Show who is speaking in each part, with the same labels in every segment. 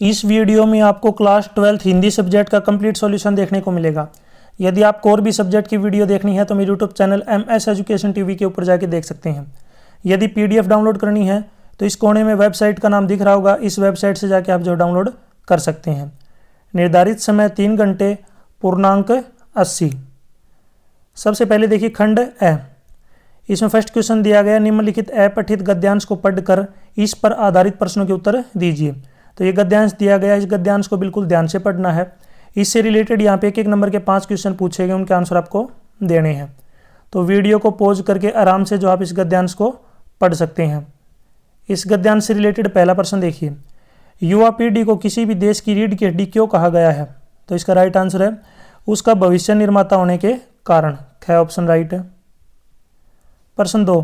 Speaker 1: इस वीडियो में आपको क्लास 12th हिंदी सब्जेक्ट का कंप्लीट सॉल्यूशन देखने को मिलेगा। यदि आपको और भी सब्जेक्ट की वीडियो देखनी है तो मेरे YouTube channel MS education TV के ऊपर जाके देख सकते हैं। यदि PDF डाउनलोड करनी है तो इस कोने में वेबसाइट का नाम दिख रहा होगा, इस वेबसाइट से जाके आप जो डाउनलोड कर सकते हैं। निर्धारित समय 3 घंटे पूर्णांक 80। सबसे पहले देखिए खंड ए। इसमें फर्स्ट क्वेश्चन दिया गया, निम्नलिखित अपठित गद्यांश को पढ़कर इस पर आधारित प्रश्नों के उत्तर दीजिए। तो ये गद्यांश दिया गया, इस गद्यांश को बिल्कुल ध्यान से पढ़ना है। इससे रिलेटेड यहाँ पे एक नंबर के 5 क्वेश्चन पूछे गए, उनके आंसर आपको देने हैं। तो वीडियो को पॉज करके आराम से जो आप इस गद्यांश को पढ़ सकते हैं। इस गद्यांश से रिलेटेड पहला प्रश्न देखिए, युवा पीढ़ी को किसी भी देश की रीढ़ की हड्डी क्यों कहा गया है? तो इसका राइट आंसर है उसका भविष्य निर्माता होने के कारण। ख ऑप्शन राइट है। प्रश्न 2,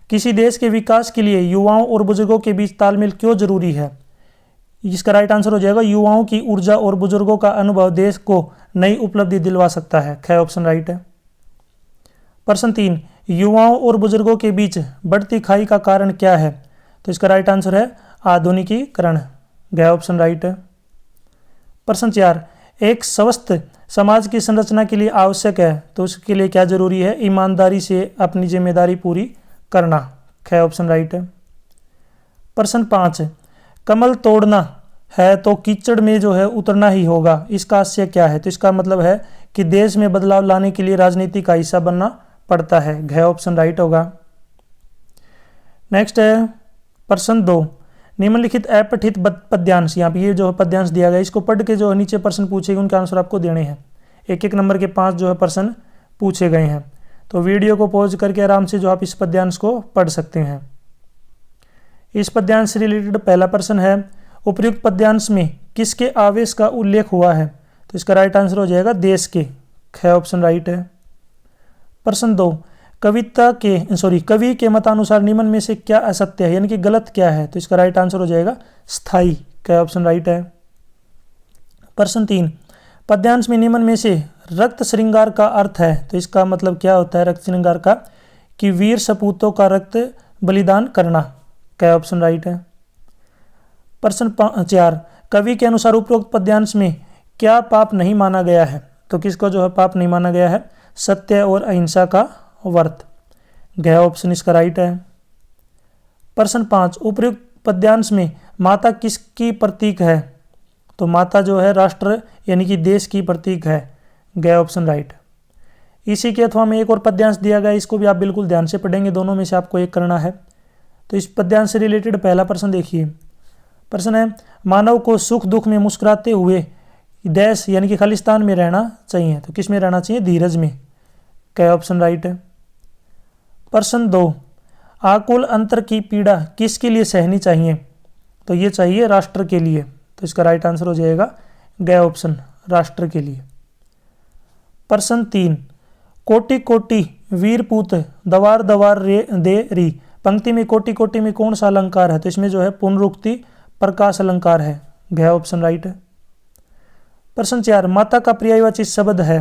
Speaker 1: किसी देश के विकास के लिए युवाओं और बुजुर्गों के बीच तालमेल क्यों जरूरी है? इसका राइट आंसर हो जाएगा युवाओं की ऊर्जा और बुजुर्गों का अनुभव देश को नई उपलब्धि दिलवा सकता है। ख ऑप्शन राइट है। प्रश्न 3, युवाओं और बुजुर्गों के बीच बढ़ती खाई का कारण क्या है? तो इसका राइट आंसर है आधुनिकीकरण। ग ऑप्शन राइट है। प्रश्न 4, एक स्वस्थ समाज की संरचना के लिए आवश्यक है, तो उसके लिए क्या जरूरी है? ईमानदारी से अपनी जिम्मेदारी पूरी करना। ख ऑप्शन राइट है। प्रश्न 5, कमल तोड़ना है तो कीचड़ में जो है उतरना ही होगा, इसका आशय क्या है? तो इसका मतलब है कि देश में बदलाव लाने के लिए राजनीति का हिस्सा बनना पड़ता है। घ ऑप्शन राइट होगा। नेक्स्ट है प्रश्न 2, निम्नलिखित अपठित पद्यांश, यहाँ पे ये जो है पद्यांश दिया गया, इसको पढ़ के जो है नीचे प्रश्न पूछे गए उनके आंसर आपको देने हैं। एक नंबर के 5 जो है प्रश्न पूछे गए हैं। तो वीडियो को पॉज करके आराम से जो आप इस पद्यांश को पढ़ सकते हैं। इस पद्यांश से रिलेटेड पहला प्रश्न है, उपर्युक्त पद्यांश में किसके आवेश का उल्लेख हुआ है? तो इसका राइट आंसर हो जाएगा देश के। ख ऑप्शन राइट है। प्रश्न 2, कवि के मतानुसार निम्न में से क्या असत्य है, यानी कि गलत क्या है? तो इसका राइट आंसर हो जाएगा स्थाई। क ऑप्शन राइट है। प्रश्न 3, पद्यांश में निम्न में से रक्त श्रृंगार का अर्थ है, तो इसका मतलब क्या होता है रक्त श्रृंगार का? कि वीर सपूतों का रक्त बलिदान करना। क ऑप्शन राइट है। प्रश्न 4, कवि के अनुसार उपरोक्त पद्यांश में क्या पाप नहीं माना गया है? तो किसको जो है पाप नहीं माना गया है? सत्य और अहिंसा का व्रत। घ ऑप्शन इसका राइट है। प्रश्न 5, उपर्युक्त पद्यांश में माता किसकी प्रतीक है? तो माता जो है राष्ट्र यानी कि देश की प्रतीक है। घ ऑप्शन राइट। इसी के अथवा में एक और पद्यांश दिया गया, इसको भी आप बिल्कुल ध्यान से पढ़ेंगे, दोनों में से आपको एक करना है। तो इस पद्यांश से रिलेटेड पहला प्रश्न देखिए। प्रश्न है, मानव को सुख दुख में मुस्कुराते हुए देश यानी कि खालिस्तान में रहना चाहिए, तो किस में रहना चाहिए? धीरज में। क ऑप्शन राइट है। प्रश्न 2, आकुल अंतर की पीड़ा किसके लिए सहनी चाहिए? तो ये चाहिए राष्ट्र के लिए, तो इसका राइट आंसर हो जाएगा ग ऑप्शन राष्ट्र के लिए। प्रश्न 3, कोटि कोटि वीर पूत दवार दवार रे दे री, पंक्ति में कोटि कोटि में कौन सा अलंकार है? तो इसमें जो है पुनरुक्ति प्रकाश अलंकार है। घ ऑप्शन राइट है। प्रश्न 4, माता का पर्यायवाची शब्द है,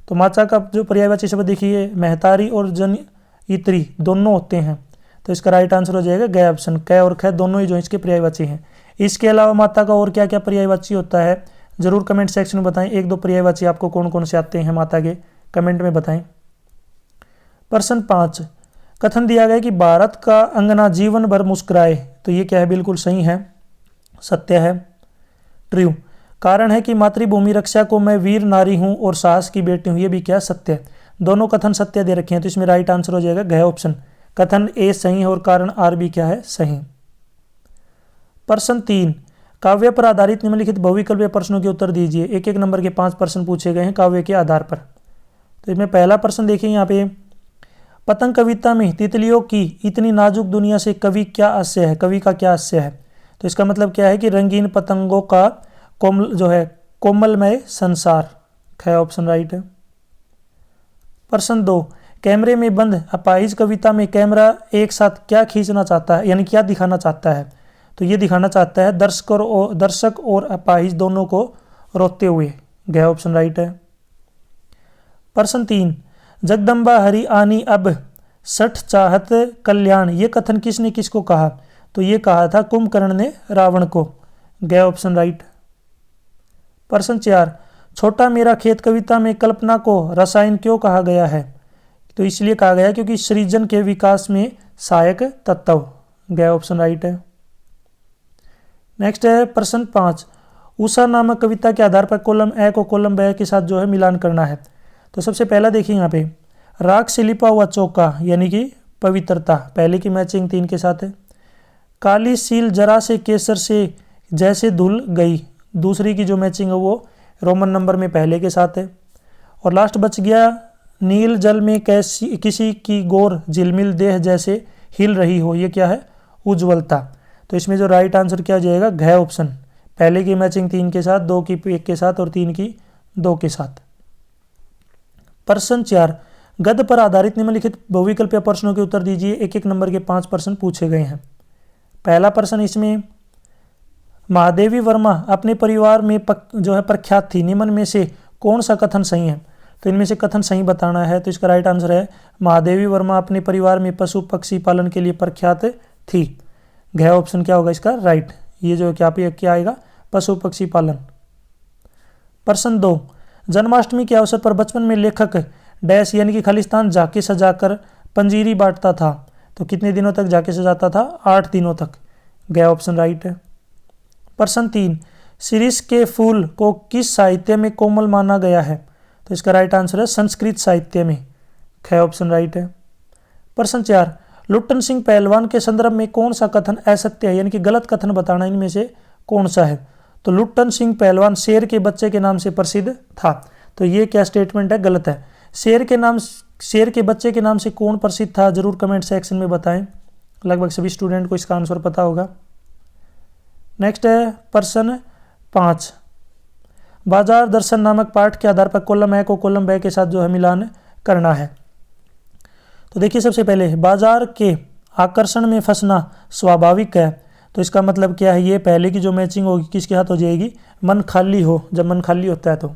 Speaker 1: तो माता का जो पर्यायवाची शब्द देखिए महतारी और जनयित्री दोनों होते हैं, तो इसका राइट आंसर हो जाएगा ग ऑप्शन। क और ख दोनों ही जो इसके पर्यायवाची हैं। इसके अलावा माता का और क्या क्या पर्यायवाची होता है जरूर कमेंट सेक्शन में बताएं। 1-2 पर्यायवाची आपको कौन कौन से आते हैं माता के, कमेंट में बताएं। प्रश्न 5, कथन दिया गया कि भारत का अंगना जीवन भर मुस्कुराए, तो ये क्या है? बिल्कुल सही है, सत्य है, ट्रू। कारण है कि मातृभूमि रक्षा को मैं वीर नारी हूं और साहस की बेटी हूं, ये भी क्या? सत्य है। दोनों कथन सत्य दे रखे हैं, तो इसमें राइट आंसर हो जाएगा घ ऑप्शन। कथन ए सही है और कारण आर भी क्या है? सही। प्रश्न 3, काव्य पर आधारित निम्नलिखित बहुविकल्पीय प्रश्नों के उत्तर दीजिए। एक नंबर के 5 प्रश्न पूछे गए हैं काव्य के आधार पर। तो इसमें पहला प्रश्न देखिए यहाँ पे, पतंग कविता में तितलियों की इतनी नाजुक दुनिया से कवि क्या आशय है? कवि का क्या आशय है? तो इसका मतलब क्या है कि रंगीन पतंगों का कोमलमय संसार। ख ऑप्शन राइट है। प्रश्न 2, कैमरे में बंद अपाहिज कविता में कैमरा एक साथ क्या खींचना चाहता है, यानी क्या दिखाना चाहता है? तो ये दिखाना चाहता है दर्शक और अपाहिज दोनों को रोते हुए। घ ऑप्शन राइट है। प्रश्न 3, जगदम्बा हरि आनी अब सठ चाहत कल्याण, ये कथन किसने किसको कहा? तो ये कहा था कुंभकर्ण ने रावण को। घ ऑप्शन राइट। प्रश्न 4, छोटा मेरा खेत कविता में कल्पना को रसायन क्यों कहा गया है? तो इसलिए कहा गया क्योंकि सृजन के विकास में सहायक तत्व। गया ऑप्शन राइट है। नेक्स्ट है प्रश्न 5, उषा नामक कविता के आधार पर कॉलम ए को कॉलम बी के साथ जो है मिलान करना है। तो सबसे पहला देखिए यहाँ पे, राख से लिपा हुआ चौका यानी कि पवित्रता, पहले की मैचिंग 3 के साथ है। काली सील जरा से केसर से जैसे धुल गई, दूसरी की जो मैचिंग है वो रोमन नंबर में पहले के साथ है। और लास्ट बच गया, नील जल में कैसी किसी की गोर झिलमिल देह जैसे हिल रही हो, ये क्या है? उज्ज्वलता। तो इसमें जो राइट आंसर क्या हो जाएगा? घ ऑप्शन, पहले की मैचिंग 3 के साथ, 2 की 1 के साथ और 3 की 2 के साथ। प्रश्न 4, गद्य पर आधारित निम्नलिखित बहुविकल्पीय प्रश्नों के उत्तर दीजिए। 1-1 नंबर के 5 प्रश्न पूछे गए हैं। पहला प्रश्न इसमें, महादेवी वर्मा अपने परिवार में जो है प्रख्यात थी, निम्न में से कौन सा कथन सही है? तो इनमें से कथन सही बताना है। तो इसका राइट आंसर है, महादेवी वर्मा अपने परिवार में पशु पक्षी पालन के लिए प्रख्यात थी। घ ऑप्शन क्या होगा इसका राइट, ये जो क्या आएगा? पशु पक्षी पालन। प्रश्न 2, जन्माष्टमी के अवसर पर बचपन में लेखक डैश यानी कि खालिस्तान झांकी सजाकर पंजीरी बांटता था। तो कितने दिनों तक झांकी सजाता था? 8 दिनों तक। ग ऑप्शन राइट है। प्रश्न 3, शिरीष के फूल को किस साहित्य में कोमल माना गया है? तो इसका राइट आंसर है संस्कृत साहित्य में। ख ऑप्शन राइट है। प्रश्न 4, लुट्टन सिंह पहलवान के संदर्भ में कौन सा कथन असत्य है यानी कि गलत कथन बताना, इनमें से कौन सा है? तो लुट्टन सिंह पहलवान शेर के बच्चे के नाम से प्रसिद्ध था। तो ये क्या स्टेटमेंट है? गलत है। शेर के बच्चे के नाम से कौन प्रसिद्ध था? जरूर कमेंट सेक्शन में बताएं, लगभग सभी स्टूडेंट को इसका आंसर पता होगा। नेक्स्ट है प्रश्न 5, बाजार दर्शन नामक पाठ के आधार पर कॉलम ए को कॉलम बी के साथ जो है मिलान करना है। तो देखिए सबसे पहले, बाजार के आकर्षण में फंसना स्वाभाविक है। तो इसका मतलब क्या है? ये पहले की जो मैचिंग होगी किसके हाथ हो जाएगी? मन खाली हो, जब मन खाली होता है तो।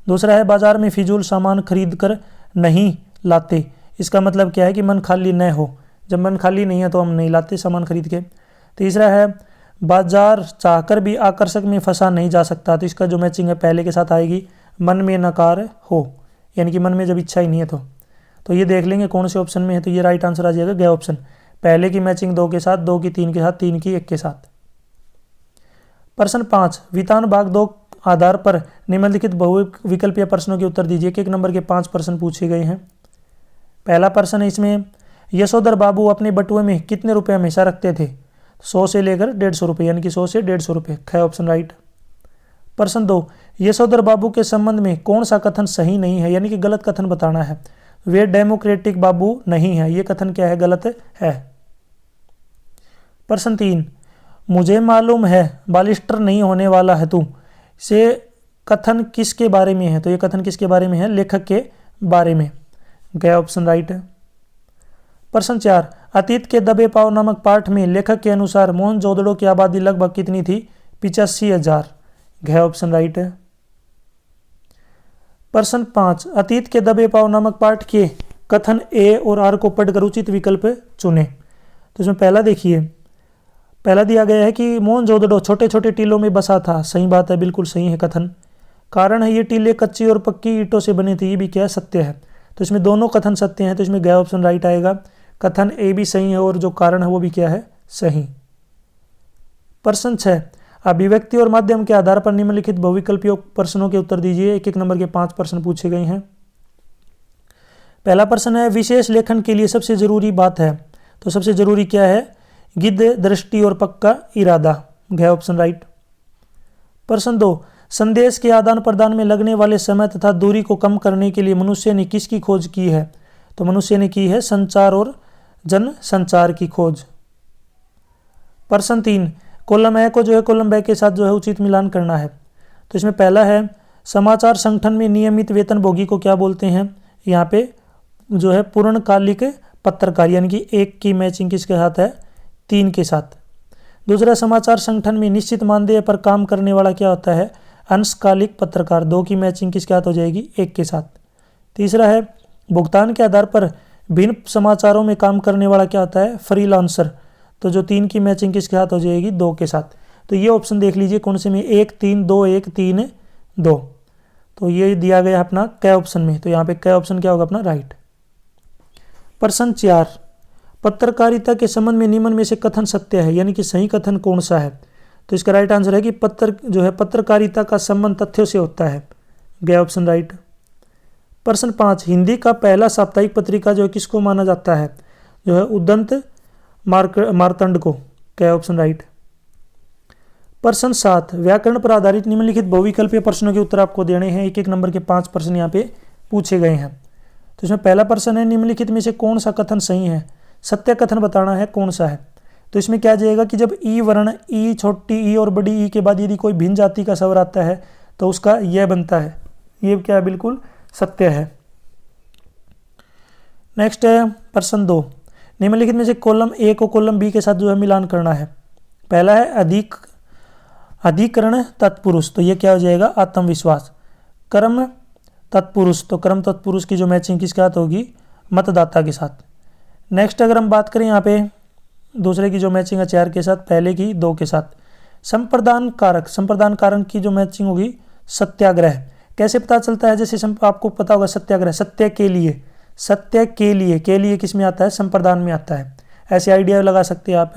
Speaker 1: दूसरा है, बाजार में फिजूल सामान खरीद कर नहीं लाते। इसका मतलब क्या है? कि मन खाली न हो, जब मन खाली नहीं है तो हम नहीं लाते सामान खरीद के। तीसरा है, बाजार चाहकर भी आकर्षक में फंसा नहीं जा सकता। तो इसका जो मैचिंग है पहले के साथ आएगी, मन में नकार हो, यानी कि मन में जब इच्छा ही नहीं है तो ये देख लेंगे कौन से ऑप्शन में है। तो ये राइट आंसर आ जाएगा ग ऑप्शन, पहले की मैचिंग 2 के साथ, 2 की 3 के साथ, 3 की 1 के साथ। प्रश्न 5, वितान भाग 2 आधार पर निम्नलिखित बहुविकल्पीय प्रश्नों के उत्तर दीजिए। 1 नंबर के 5 प्रश्न पूछे गए हैं। पहला प्रश्न है इसमें, यशोधर बाबू अपने बटुए में कितने रुपए हमेशा रखते थे? 100 से लेकर 150 रुपये, यानी कि 100 से 150 रुपये। ख ऑप्शन राइट। प्रश्न 2, यशोधर बाबू के संबंध में कौन सा कथन सही नहीं है, यानी कि गलत कथन बताना है। वे डेमोक्रेटिक बाबू नहीं है, ये कथन क्या है? गलत है। प्रश्न 3, मुझे मालूम है बालिस्टर नहीं होने वाला है तू, से कथन किसके बारे में है? तो ये कथन किसके बारे में है? लेखक के बारे में। गया ऑप्शन राइट है। प्रश्न 4, अतीत के दबे पाव नामक पाठ में लेखक के अनुसार मोहनजोदड़ो की आबादी लगभग कितनी थी? 85,000। घ ऑप्शन राइट है। प्रश्न 5, अतीत के दबे पाव नामक पाठ के कथन ए और आर को पढ़कर उचित विकल्प चुने। तो इसमें पहला देखिए, पहला दिया गया है कि मोहनजोदड़ो छोटे छोटे टीलों में बसा था। सही बात है, बिल्कुल सही है कथन। कारण है ये टीले कच्ची और पक्की ईंटों से बने थे, ये भी क्या सत्य है। तो इसमें दोनों कथन सत्य हैं, तो इसमें ग ऑप्शन राइट आएगा। कथन ए भी सही है और जो कारण है वो भी क्या है? सही। प्रश्न 6, अभिव्यक्ति और माध्यम के आधार पर निम्नलिखित बहुविकल्पीय प्रश्नों के उत्तर दीजिए। 1-1 नंबर के 5 प्रश्न पूछे गए हैं। पहला प्रश्न है, विशेष लेखन के लिए सबसे जरूरी बात है। तो सबसे जरूरी क्या है? गिद्ध, दृष्टि और पक्का इरादा। घ ऑप्शन राइट। प्रश्न 2, संदेश के आदान प्रदान में लगने वाले समय तथा दूरी को कम करने के लिए मनुष्य ने किसकी खोज की है? तो मनुष्य ने की है संचार और जन संचार की खोज। प्रश्न 3, कॉलम ए को जो है कॉलम बी के साथ जो है उचित मिलान करना है। तो इसमें पहला है, समाचार संगठन में नियमित वेतनभोगी को क्या बोलते हैं? यहाँ पे जो है पूर्णकालिक पत्रकार, यानी कि 1 की मैचिंग किसके साथ है? 3 के साथ। दूसरा, समाचार संगठन में निश्चित मानदेय पर काम करने वाला क्या होता है? अंशकालिक पत्रकार। 2 की मैचिंग किसके हाथ हो जाएगी? 1 के साथ। तीसरा है, भुगतान के आधार पर भिन्न समाचारों में काम करने वाला क्या होता है? फ्रीलांसर। तो जो 3 की मैचिंग किसके हाथ हो जाएगी? 2 के साथ। तो ये ऑप्शन देख लीजिए कौन से में? 1, 3, 2, 1, 3, 2। तो ये दिया गया अपना क ऑप्शन में, तो यहाँ पे क ऑप्शन क्या होगा अपना राइट। प्रश्न 4, पत्रकारिता के संबंध में निम्न में से कथन सत्य है, यानी कि सही कथन कौन सा है। तो इसका राइट आंसर है कि पत्रकारिता का संबंध तथ्यों से होता है, ग ऑप्शन राइट। प्रश्न 5, हिंदी का पहला साप्ताहिक पत्रिका जो है किसको माना जाता है, जो है उदंत मार्तंड को, क ऑप्शन राइट। प्रश्न 7, व्याकरण पर आधारित निम्नलिखित बहुविकल्पीय प्रश्नों के उत्तर आपको देने हैं। एक एक नंबर के 5 प्रश्न यहाँ पे पूछे गए हैं। तो इसमें पहला प्रश्न है, निम्नलिखित में से कौन सा कथन सही है, सत्य कथन बताना है कौन सा है। तो इसमें क्या जाएगा कि जब ई वर्ण, ई छोटी ई और बड़ी ई के बाद यदि कोई भिन्न जाति का स्वर आता है तो उसका यह बनता है, ये क्या है, बिल्कुल सत्य है। नेक्स्ट है प्रश्न 2, निम्नलिखित में से कॉलम ए को कॉलम बी के साथ जो है मिलान करना है। पहला है अधिकरण तत्पुरुष, तो ये क्या हो जाएगा आत्मविश्वास। कर्म तत्पुरुष, तो कर्म तत्पुरुष की जो मैचिंग किसके साथ होगी, मतदाता के साथ। नेक्स्ट अगर हम बात करें यहाँ पे दूसरे की जो मैचिंग है 4 के साथ, पहले की 2 के साथ। संप्रदान कारक की जो मैचिंग होगी सत्याग्रह। कैसे पता चलता है, जैसे आपको पता होगा सत्याग्रह सत्य के लिए किस में आता है, संप्रदान में आता है। ऐसे आइडिया लगा सकते हैं आप।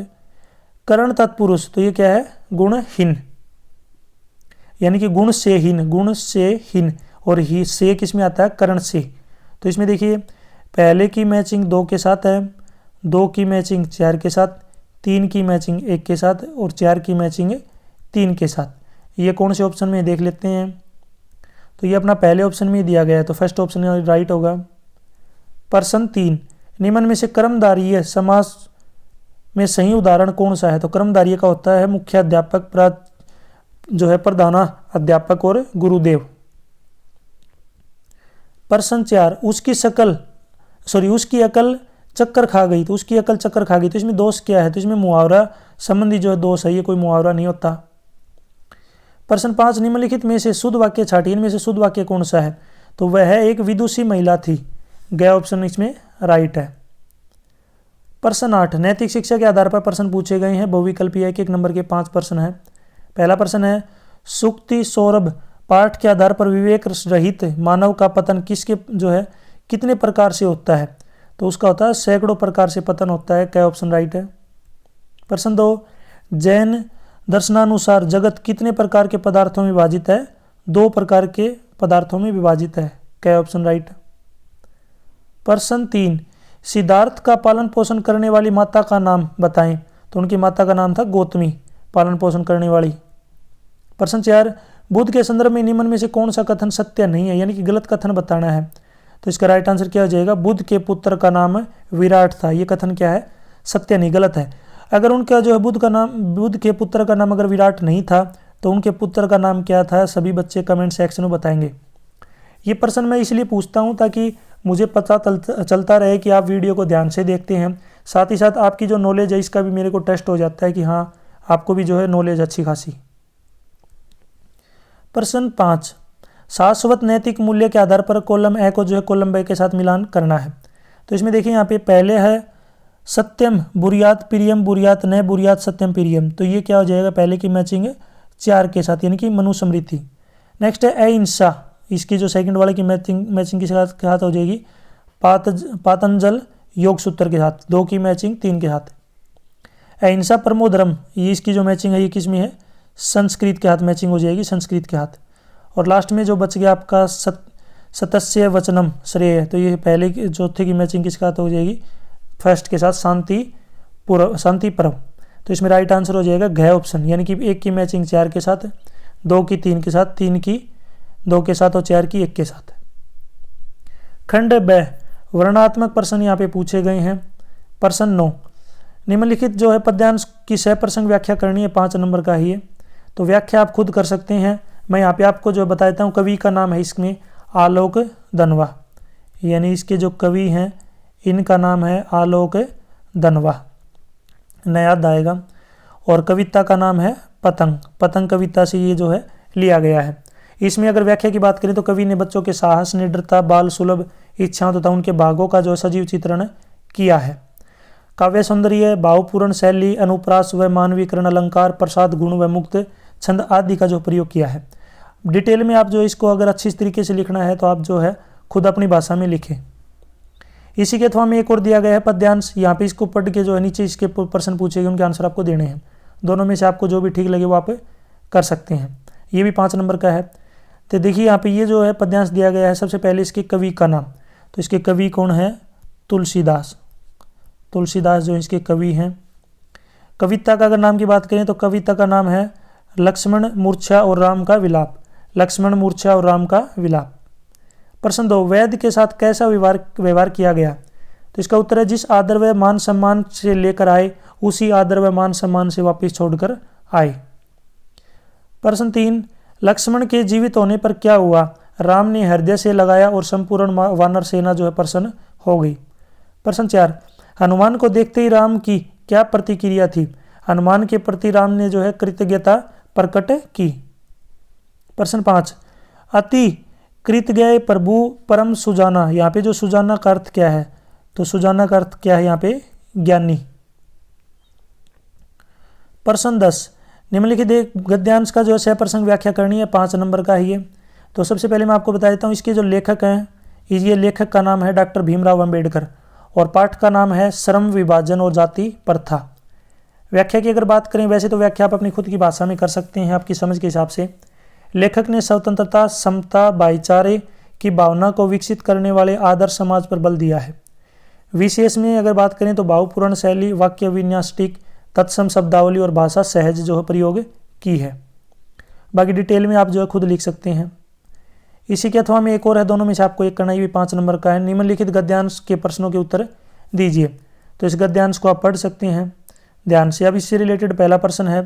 Speaker 1: करण तत्पुरुष, तो ये क्या है, गुणहीन, यानी कि गुण से हीन, और ही से किस में आता है, करण से। तो इसमें देखिए पहले की मैचिंग 2 के साथ है, 2 की मैचिंग 4 के साथ, 3 की मैचिंग 1 के साथ और 4 की मैचिंग 3 के साथ। ये कौन से ऑप्शन में देख लेते हैं। तो ये अपना पहले ऑप्शन में दिया गया है, तो फर्स्ट ऑप्शन राइट होगा। प्रश्न 3, निम्न में से कर्मधारय समास में सही उदाहरण कौन सा है। तो कर्मधारय का होता है मुख्य अध्यापक, जो है प्रधाना अध्यापक और गुरुदेव। प्रश्न 4, उसकी अकल चक्कर खा गई, तो उसकी अकल चक्कर खा गई, तो इसमें दोष क्या है। तो इसमें मुहावरा संबंधी जो है दोष है, ये कोई मुहावरा नहीं होता। प्रश्न 5, निम्नलिखित में से शुद्ध वाक्य छाटिए, इनमें से शुद्ध वाक्य कौन सा है। तो वह एक विदुषी महिला थी, ग ऑप्शन इसमें राइट है। प्रश्न 8, नैतिक शिक्षा के आधार पर प्रश्न पूछे गए हैं, बहुविकल्पीय एक नंबर के 5 प्रश्न है। पहला प्रश्न है, सुक्ति सौरभ पाठ के आधार पर विवेक रहित मानव का पतन कितने प्रकार से होता है। तो उसका होता है सैकड़ों प्रकार से पतन होता है, क्या ऑप्शन राइट है। प्रश्न 2, जैन दर्शनानुसार जगत कितने प्रकार के पदार्थों में विभाजित है, 2 प्रकार के पदार्थों में विभाजित है, क्या ऑप्शन राइट। प्रश्न 3, सिद्धार्थ का पालन पोषण करने वाली माता का नाम बताएं। तो उनकी माता का नाम था गौतमी, पालन पोषण करने वाली। प्रश्न 4, बुद्ध के संदर्भ में निम्न में से कौन सा कथन सत्य नहीं है, यानी कि गलत कथन बताना है। तो इसका राइट आंसर क्या हो जाएगा, बुद्ध के पुत्र का नाम विराट था, ये कथन क्या है, सत्य नहीं, गलत है। अगर उनका जो है बुद्ध के पुत्र का नाम अगर विराट नहीं था तो उनके पुत्र का नाम क्या था, सभी बच्चे कमेंट सेक्शन में बताएंगे। ये प्रश्न मैं इसलिए पूछता हूँ ताकि मुझे पता चलता रहे कि आप वीडियो को ध्यान से देखते हैं, साथ ही साथ आपकी जो नॉलेज है इसका भी मेरे को टेस्ट हो जाता है कि हाँ आपको भी जो है नॉलेज अच्छी खासी। प्रश्न 5, शाश्वत नैतिक मूल्य के आधार पर कॉलम ए को जो है कॉलम बी के साथ मिलान करना है। तो इसमें देखिए यहाँ पे पहले है सत्यम बुरियात प्रियम बुरियात न बुरियात सत्यम प्रियम, तो ये क्या हो जाएगा, पहले की मैचिंग 4 के साथ, यानी कि मनुस्मृति। नेक्स्ट है अहिंसा, इसकी जो सेकंड वाले की मैचिंग के साथ हो जाएगी पातंजल योग सूत्र के साथ, 2 की मैचिंग 3 के साथ। अहिंसा परमो धर्म, ये इसकी जो मैचिंग है ये किस में है, संस्कृत के हाथ मैचिंग हो जाएगी, संस्कृत के हाथ। और लास्ट में जो बच गया आपका सतस्य वचनम श्रेय, तो ये पहले की चौथे की मैचिंग किसके हाथ हो जाएगी, फर्स्ट के साथ शांति पर्व। तो इसमें राइट आंसर हो जाएगा घ ऑप्शन, यानी कि 1 की मैचिंग 4 के साथ, 2 की 3 के साथ, 3 की 2 के साथ और 4 की 1 के साथ। खंड ब, वर्णात्मक प्रश्न यहाँ पे पूछे गए हैं। प्रश्न 9, निम्नलिखित जो है पद्यांश की सह प्रसंग व्याख्या करनी है, 5 नंबर का ही है। तो व्याख्या आप खुद कर सकते हैं, मैं यहाँ पे आपको जो बताता हूँ। कवि का नाम है इसमें आलोक दनवा, यानी इसके जो कवि हैं इनका नाम है आलोक दनवा, न याद आएगा। और कविता का नाम है पतंग कविता से ये जो है लिया गया है। इसमें अगर व्याख्या की बात करें तो कवि ने बच्चों के साहस, निडरता, बाल सुलभ इच्छाओं तथा उनके भागों का जो सजीव चित्रण किया है। काव्य सौंदर्य, भावपूर्ण शैली, अनुप्रास व मानवीकरण, अलंकार, प्रसाद, गुण व मुक्त छंद आदि का जो प्रयोग किया है। डिटेल में आप जो इसको अगर अच्छी तरीके से लिखना है तो आप जो है खुद अपनी भाषा में लिखें। इसी के अथवा में एक और दिया गया है पद्यांश, यहाँ पे इसको पढ़ के जो है नीचे इसके प्रश्न पूछेगी, उनके आंसर आपको देने हैं। दोनों में से आपको जो भी ठीक लगे वो आप कर सकते हैं। ये भी 5 नंबर का है। तो देखिए यहाँ पे ये जो है पद्यांश दिया गया है, सबसे पहले इसके कवि का नाम, तो इसके कवि कौन है? तुलसीदास। तुलसीदास जो इसके कवि हैं। कविता का अगर नाम की बात करें तो कविता का नाम है लक्ष्मण मूर्छा और राम का विलाप। लक्ष्मण मूर्छा और राम का विलाप। प्रश्न 2, वेद के साथ कैसा व्यवहार किया गया? तो इसका उत्तर है जिस आदर व मान सम्मान से लेकर आए उसी आदर व मान सम्मान से वापस छोड़कर आए। प्रश्न 3, लक्ष्मण के जीवित होने पर क्या हुआ? राम ने हृदय से लगाया और संपूर्ण वानर सेना जो है प्रसन्न हो गई। प्रश्न 4, हनुमान को देखते ही राम की क्या प्रतिक्रिया थी? हनुमान के प्रति राम ने जो है कृतज्ञता प्रकट की। प्रश्न 5, अति कृतज्ञ प्रभु परम सुजाना, यहाँ पे जो सुजाना का अर्थ क्या है? तो सुजाना का अर्थ क्या है यहाँ पे? ज्ञानी। प्रश्न 10, निम्नलिखित गद्यांश का जो है सहप्रसंग व्याख्या करनी है, 5 नंबर का ही है। तो सबसे पहले मैं आपको बता देता हूँ इसके जो लेखक हैं, ये लेखक का नाम है डॉक्टर भीमराव अंबेडकर और पाठ का नाम है श्रम विभाजन और जाति प्रथा। व्याख्या की अगर बात करें, वैसे तो व्याख्या आप अपनी खुद की भाषा में कर सकते हैं आपकी समझ के हिसाब से। लेखक ने स्वतंत्रता, समता, भाईचारे की भावना को विकसित करने वाले आदर्श समाज पर बल दिया है। विशेष में अगर बात करें तो भावपूर्ण शैली, वाक्य विन्यास टीक, तत्सम शब्दावली और भाषा सहज जो है प्रयोग की है। बाकी डिटेल में आप जो है खुद लिख सकते हैं। इसी के अथवा में एक और है, दोनों में से आपको एक करना, ये भी 5 नंबर का है। निम्नलिखित गद्यांश के प्रश्नों के उत्तर दीजिए। तो इस गद्यांश को आप पढ़ सकते हैं ध्यान से। अब इससे रिलेटेड पहला प्रश्न है,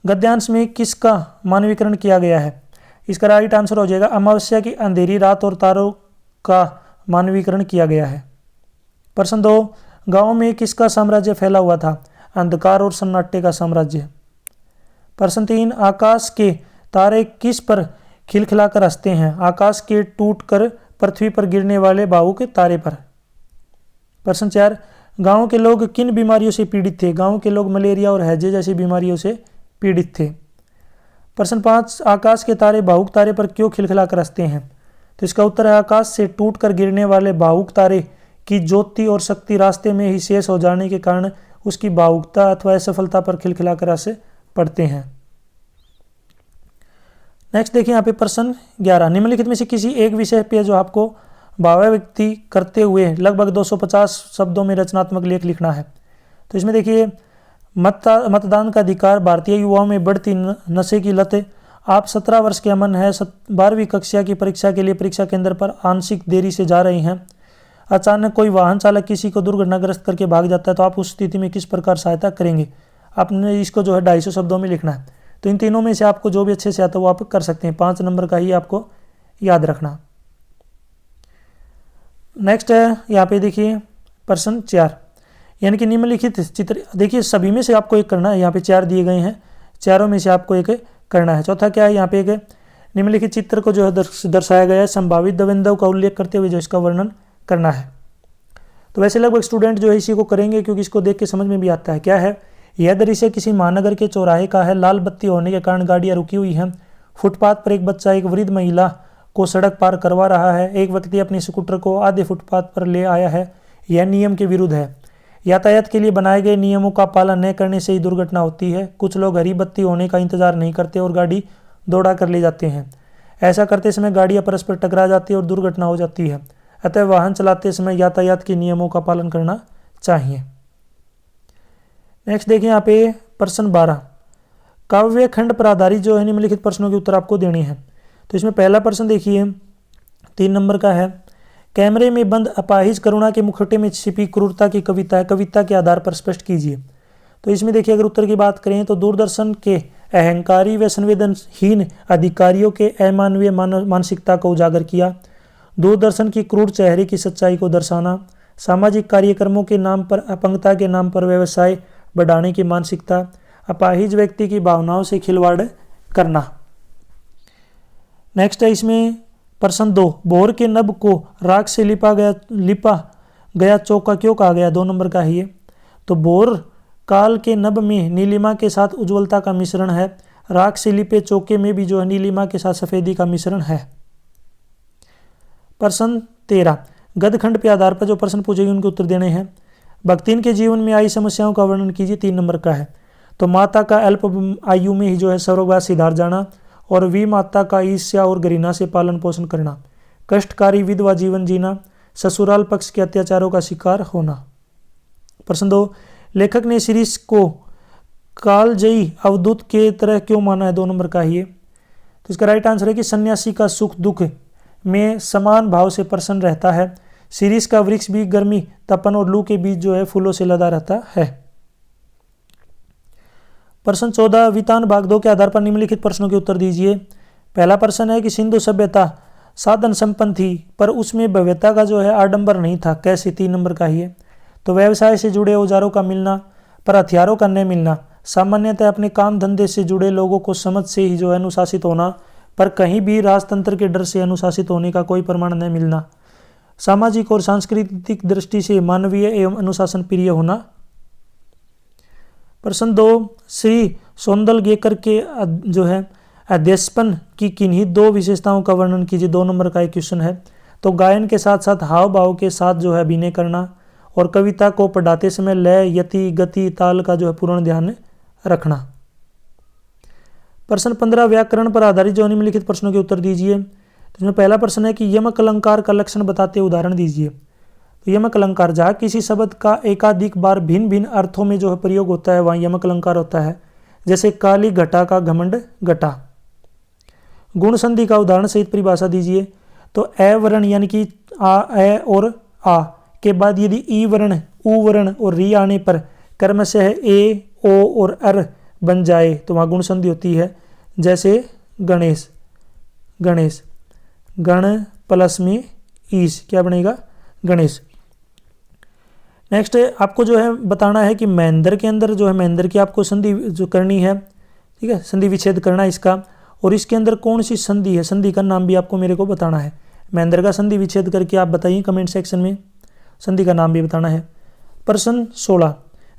Speaker 1: गद्यांश में किसका मानवीकरण किया गया है? इसका राइट आंसर हो जाएगा अमावस्या की अंधेरी रात और तारों का मानवीकरण किया गया है। प्रश्न 2, गाँव में किसका साम्राज्य फैला हुआ था? अंधकार और सन्नाटे का साम्राज्य। प्रश्न 3, आकाश के तारे किस पर खिलखिलाकर हंसते हैं? आकाश के टूटकर पृथ्वी पर गिरने वाले भावुक तारे पर। प्रश्न 4, गांव के लोग किन बीमारियों से पीड़ित थे? गांव के लोग मलेरिया और हैजे जैसी बीमारियों से पीड़ित थे। प्रश्न 5, आकाश के तारे भावुक तारे पर क्यों खिलखिलाकर हंसते हैं? तो इसका उत्तर है आकाश से टूटकर गिरने वाले भावुक तारे की ज्योति और शक्ति रास्ते में ही शेष हो जाने के कारण उसकी भावुकता अथवा असफलता पर खिलखिलाकर हंस पड़ते हैं। नेक्स्ट देखिए यहाँ पे प्रश्न 11, निम्नलिखित में से किसी एक विषय पे जो आपको भावाव्यक्ति करते हुए लगभग 250 शब्दों में रचनात्मक लेख लिखना है। तो इसमें देखिए मतदान का अधिकार, भारतीय युवाओं में बढ़ती नशे की लत, आप 17 वर्ष के अमन है, 12वीं कक्षा की परीक्षा के लिए परीक्षा केंद्र पर आंशिक देरी से जा रहे हैं, अचानक कोई वाहन चालक किसी को दुर्घटनाग्रस्त करके भाग जाता है, तो आप उस स्थिति में किस प्रकार सहायता करेंगे? आपने इसको जो है 250 शब्दों में लिखना है। तो इन तीनों में से आपको जो भी अच्छे से आता है वो आप कर सकते हैं। 5 नंबर का ही आपको याद रखना। नेक्स्ट है यहाँ पे देखिए प्रश्न 4, यानी कि निम्नलिखित चित्र, देखिए सभी में से आपको एक करना है। यहाँ पे 4 दिए गए हैं, चारों में से आपको एक करना है। चौथा क्या है, यहाँ पे एक निम्नलिखित चित्र को जो है दर्शाया गया है, संभावित द्वंद्व का उल्लेख करते हुए जो इसका वर्णन करना है। तो वैसे लगभग स्टूडेंट जो है इसी को करेंगे क्योंकि इसको देख के समझ में भी आता है। क्या है, यह दृश्य किसी महानगर के चौराहे का है। लाल बत्ती होने के कारण गाड़ियां रुकी हुई हैं। फुटपाथ पर एक बच्चा एक वृद्ध महिला को सड़क पार करवा रहा है। एक व्यक्ति अपनी स्कूटर को आधे फुटपाथ पर ले आया है। यह नियम के विरुद्ध है। यातायात के लिए बनाए गए नियमों का पालन न करने से ही दुर्घटना होती है। कुछ लोग हरी बत्ती होने का इंतजार नहीं करते और गाड़ी दौड़ा कर ले जाते हैं। ऐसा करते समय गाड़ियां परस्पर टकरा जाती है और दुर्घटना हो जाती है। अतः वाहन चलाते समय यातायात के नियमों का पालन करना चाहिए। नेक्स्ट देखिए यहाँ पे प्रश्न 12, काव्य खंड पर आधारित जो है निम्नलिखित प्रश्नों के उत्तर आपको देने हैं। तो इसमें पहला प्रश्न देखिए 3 नंबर का है, कैमरे में बंद अपाहिज करुणा के मुखौटे में छिपी क्रूरता की कविता है, कविता के आधार पर स्पष्ट कीजिए। तो इसमें देखिए अगर उत्तर की बात करें तो दूरदर्शन के अहंकारी व संवेदनहीन अधिकारियों के अमानवीय मानसिकता को उजागर किया। दूरदर्शन की क्रूर चेहरे की सच्चाई को दर्शाना। सामाजिक कार्यक्रमों के नाम पर अपंगता के नाम पर व्यवसाय बढ़ाने की मानसिकता। अपाहिज व्यक्ति की भावनाओं से खिलवाड़ करना। नेक्स्ट है इसमें प्रश्न 2, भोर के नभ को राख से लिपा गया चौका क्यों कहा गया? 2 नंबर का ही है। तो भोर काल के नभ में नीलिमा के साथ उज्ज्वलता का मिश्रण है। राख से लिपे चौके में भी जो है नीलिमा के साथ सफेदी का मिश्रण है। प्रश्न 13, गदखंड के आधार पर जो प्रश्न पूछेगी उनके उत्तर देने हैं। भक्तिन के जीवन में आई समस्याओं का वर्णन कीजिए, 3 नंबर का है। तो माता का अल्प आयु में ही जो है स्वर्गवास सिधार जाना, और वी माता का ईर्ष्या और घृणा से पालन पोषण करना, कष्टकारी विधवा जीवन जीना, ससुराल पक्ष के अत्याचारों का शिकार होना। प्रश्न 2, लेखक ने शिरीष को कालजयी अवधूत के तरह क्यों माना है, 2 नंबर का ही है। तो इसका राइट आंसर है कि सन्यासी का सुख दुख में समान भाव से प्रसन्न रहता है। शिरीष का वृक्ष भी गर्मी, तपन और लू के बीच जो है फूलों से लदा रहता है। प्रश्न 14, वितान भाग 2 के आधार पर निम्नलिखित प्रश्नों के उत्तर दीजिए। पहला प्रश्न है कि सिंधु सभ्यता साधन संपन्न थी पर उसमें भव्यता का जो है आडंबर नहीं था, कैसे, 3 नंबर का ही है। तो व्यवसाय से जुड़े औजारों का मिलना पर हथियारों का न मिलना, सामान्यतः अपने काम धंधे से जुड़े लोगों को समझ से ही जो है अनुशासित होना पर कहीं भी राजतंत्र के डर से अनुशासित होने का कोई प्रमाण न मिलना, सामाजिक और सांस्कृतिक दृष्टि से मानवीय एवं अनुशासन प्रिय होना। प्रश्न 2, श्री सौंदलगेकर के जो है अध्यक्षपन की किन्हीं 2 विशेषताओं का वर्णन कीजिए, 2 नंबर का एक क्वेश्चन है। तो गायन के साथ साथ हाव भाव के साथ जो है अभिनय करना, और कविता को पढ़ाते समय लय, यति, गति, ताल का जो है पूर्ण ध्यान रखना। प्रश्न 15, व्याकरण पर आधारित जो निम्नलिखित प्रश्नों के उत्तर दीजिए। तो इसमें पहला प्रश्न है कि यमक अलंकार का लक्षण बताते उदाहरण दीजिए। तो यमक अलंकार, जहाँ किसी शब्द का एकाधिक बार भिन्न भिन्न अर्थों में जो है प्रयोग होता है वहाँ यमक अलंकार होता है। जैसे काली घटा का घमंड घटा। गुण संधि का उदाहरण सहित परिभाषा दीजिए। तो ए वर्ण यानी कि आ, ए और आ के बाद यदि ई वर्ण, उ वर्ण और री आने पर क्रमशः ए, ओ और अर बन जाए तो वहाँ गुण संधि होती है। जैसे गणेश, गणेश, गण प्लस में ईश क्या बनेगा, गणेश। नेक्स्ट आपको जो है बताना है कि महेंद्र के अंदर जो है महेंद्र की आपको संधि जो करनी है, ठीक है, संधि विच्छेद करना है इसका, और इसके अंदर कौन सी संधि है, संधि का नाम भी आपको मेरे को बताना है। महेंद्र का संधि विच्छेद करके आप बताइए कमेंट सेक्शन में, संधि का नाम भी बताना है। प्रश्न 16,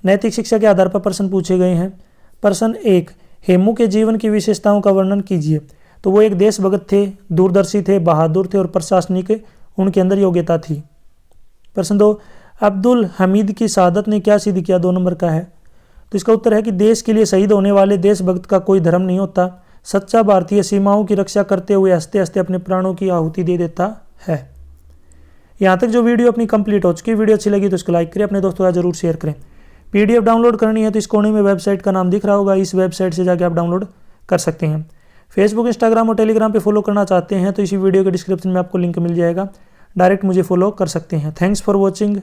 Speaker 1: नैतिक शिक्षा के आधार पर प्रश्न पूछे गए हैं। प्रश्न 1, हेमू के जीवन की विशेषताओं का वर्णन कीजिए। तो वो एक देशभक्त थे, दूरदर्शी थे, बहादुर थे और प्रशासनिक उनके अंदर योग्यता थी। प्रश्न 2, अब्दुल हमीद की शहादत ने क्या सिद्ध किया, 2 नंबर का है। तो इसका उत्तर है कि देश के लिए शहीद होने वाले देशभक्त का कोई धर्म नहीं होता। सच्चा भारतीय सीमाओं की रक्षा करते हुए हंसते हंसते अपने प्राणों की आहुति दे देता है। यहाँ तक जो वीडियो अपनी कंप्लीट हो चुकी, वीडियो अच्छी लगी तो इसको लाइक करें, अपने दोस्तों का जरूर शेयर करें। पीडीएफ डाउनलोड करनी है तो इस कोने में वेबसाइट का नाम दिख रहा होगा, इस वेबसाइट से जाके आप डाउनलोड कर सकते हैं। फेसबुक, इंस्टाग्राम और टेलीग्राम पे फॉलो करना चाहते हैं तो इसी वीडियो के डिस्क्रिप्शन में आपको लिंक मिल जाएगा, डायरेक्ट मुझे फॉलो कर सकते हैं। Thanks for watching.